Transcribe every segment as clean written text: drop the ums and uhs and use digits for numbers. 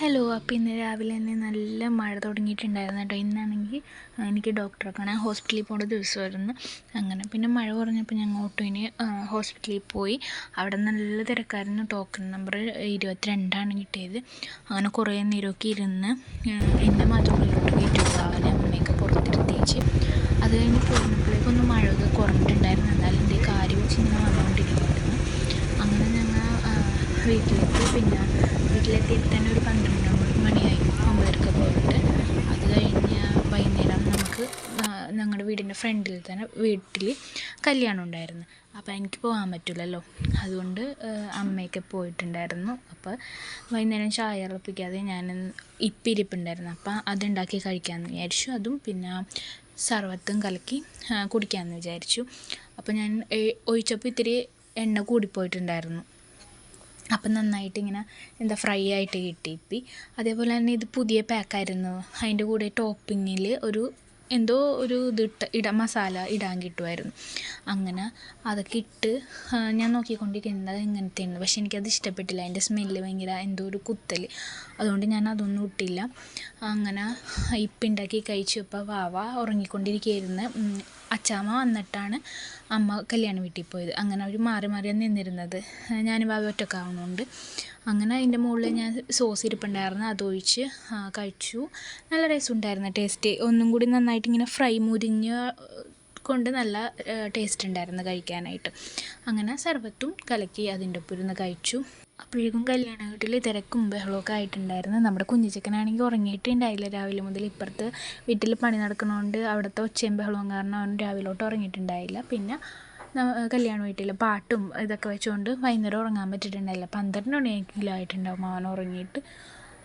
Hello. അപ്പോൾ ഇന്ന് രാവിലെ തന്നെ നല്ല മഴ തുടങ്ങിയിട്ടുണ്ടായിരുന്നു കേട്ടോ. ഇന്നാണെങ്കിൽ എനിക്ക് ഡോക്ടറെ കാണാൻ ഹോസ്പിറ്റലിൽ പോകേണ്ട ദിവസമായിരുന്നു. അങ്ങനെ പിന്നെ മഴ കുറഞ്ഞപ്പോൾ ഞങ്ങൾ ഓട്ടോയിന് ഹോസ്പിറ്റലിൽ പോയി. അവിടെ നല്ല തിരക്കായിരുന്നു. ടോക്കൺ നമ്പർ 22 കിട്ടിയത്. അങ്ങനെ കുറേ നേരമൊക്കെ ഇരുന്ന് എന്നെ മാത്രം ഉള്ളിലോട്ട് കയറ്റിയുള്ളൂ. അവനെ അമ്മയൊക്കെ പുറത്തിരുത്തിച്ച് അത് കഴിഞ്ഞ് പോയിരുന്നപ്പോഴേക്കൊന്ന് മഴയൊക്കെ കുറഞ്ഞിട്ടുണ്ടായിരുന്നു. എന്നാലും എൻ്റെ കാര്യം വെച്ച് ഇങ്ങനെ വന്നുകൊണ്ടിരിക്കുമായിരുന്നു. അങ്ങനെ ഞങ്ങൾ വീട്ടിലെത്തി. പിന്നെ വീട്ടിലെത്തിയപ്പോൾ തന്നെ ഒരു 12 മണിയായി, 9:30 പോയിട്ട്. അത് കഴിഞ്ഞ് വൈകുന്നേരം നമുക്ക് ഞങ്ങളുടെ വീടിൻ്റെ ഫ്രണ്ടിൽ തന്നെ വീട്ടിൽ കല്യാണം ഉണ്ടായിരുന്നു. അപ്പോൾ എനിക്ക് പോകാൻ പറ്റില്ലല്ലോ, അതുകൊണ്ട് അമ്മയൊക്കെ പോയിട്ടുണ്ടായിരുന്നു. അപ്പോൾ വൈകുന്നേരം ചായ തിളപ്പിക്കാതെ ഞാൻ ഇരിപ്പുണ്ടായിരുന്നു. അപ്പോൾ അതുണ്ടാക്കി കഴിക്കാമെന്ന് വിചാരിച്ചു. അതും പിന്നെ സർവത്തും കലക്കി കുടിക്കാമെന്ന് വിചാരിച്ചു. അപ്പോൾ ഞാൻ ഒഴിച്ചപ്പോൾ ഇത്തിരി എണ്ണ കൂടിപ്പോയിട്ടുണ്ടായിരുന്നു. അപ്പം നന്നായിട്ട് ഇങ്ങനെ ഫ്രൈ ആയിട്ട് കിട്ടി. അതേപോലെ തന്നെ ഇത് പുതിയ പാക്കായിരുന്നു. അതിൻ്റെ കൂടെ ടോപ്പിങ്ങിൽ എന്തോ ഒരു മസാല ഇടാൻ കിട്ടുമായിരുന്നു. അങ്ങനെ അതൊക്കെ ഇട്ട് ഞാൻ നോക്കിക്കൊണ്ടിരിക്കുന്നത് ഇങ്ങനത്തെയാണ്. പക്ഷെ എനിക്കത് ഇഷ്ടപ്പെട്ടില്ല. അതിൻ്റെ സ്മെല്ല് ഭയങ്കര എന്തോ ഒരു കുത്തൽ. അതുകൊണ്ട് ഞാൻ അതൊന്നും ഇട്ടില്ല. അങ്ങനെ ഉണ്ടാക്കി കഴിച്ചപ്പോൾ വാവ ഉറങ്ങിക്കൊണ്ടിരിക്കുകയായിരുന്നു. അച്ചാമ്മ വന്നിട്ടാണ് അമ്മ കല്യാണ വീട്ടിൽ പോയത്. അങ്ങനെ അവർ മാറി മാറിയാണ് നിന്നിരുന്നത്. ഞാൻ വാവ ഒറ്റക്കാവുന്നുണ്ട്. അങ്ങനെ അതിൻ്റെ മുകളിൽ ഞാൻ സോസ് ഇരിപ്പുണ്ടായിരുന്നു, അതൊഴിച്ച് കഴിച്ചു. നല്ല രസമുണ്ടായിരുന്നു. ടേസ്റ്റ് ഒന്നും കൂടി നന്നായിട്ട് ഇങ്ങനെ ഫ്രൈ മുരിഞ്ഞ് കൊണ്ട് നല്ല ടേസ്റ്റ് ഉണ്ടായിരുന്നു കഴിക്കാനായിട്ട്. അങ്ങനെ സർബത്തും കലക്കി അതിൻ്റെ ഒപ്പം ഇരുന്ന് കഴിച്ചു. അപ്പോഴേക്കും കല്യാണ വീട്ടിൽ തിരക്കും ബഹളമൊക്കെ ആയിട്ടുണ്ടായിരുന്നു. നമ്മുടെ കുഞ്ഞിച്ചക്കനാണെങ്കിൽ ഉറങ്ങിയിട്ടുണ്ടായില്ല രാവിലെ മുതൽ. ഇപ്പുറത്ത് വീട്ടിൽ പണി നടക്കുന്നതുകൊണ്ട് അവിടുത്തെ ഒച്ചയും ബഹളവും കാരണം അവൻ രാവിലോട്ട് ഉറങ്ങിയിട്ടുണ്ടായില്ല. പിന്നെ കല്യാണ വീട്ടിൽ പാട്ടും ഇതൊക്കെ വെച്ചുകൊണ്ട് വൈകുന്നേരം ഉറങ്ങാൻ പറ്റിയിട്ടുണ്ടായില്ല. 12 മണിയെങ്കിലും ആയിട്ടുണ്ടാവും അവൻ ഉറങ്ങിയിട്ട്.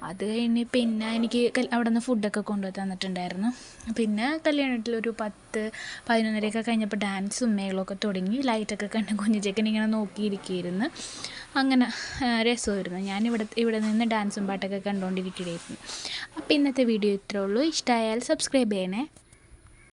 അത് കഴിഞ്ഞ് പിന്നെ എനിക്ക് അവിടെ നിന്ന് ഫുഡൊക്കെ കൊണ്ടുപോയി തന്നിട്ടുണ്ടായിരുന്നു. പിന്നെ കല്യാണ വീട്ടിലൊരു 10-11 കഴിഞ്ഞപ്പോൾ ഡാൻസും മേളമൊക്കെ തുടങ്ങി. ലൈറ്റൊക്കെ കണ്ട് കുഞ്ഞിച്ചക്കനിങ്ങനെ നോക്കിയിരിക്കുകയായിരുന്നു. അങ്ങനെ രസമായിരുന്നു. ഞാൻ ഇവിടെ നിന്ന് ഡാൻസും പാട്ടൊക്കെ കണ്ടുകൊണ്ടിരിക്കുകയായിരുന്നു. അപ്പോൾ ഇന്നത്തെ വീഡിയോ ഇത്രേ ഉള്ളൂ. ഇഷ്ടമായാൽ സബ്സ്ക്രൈബ് ചെയ്യണേ.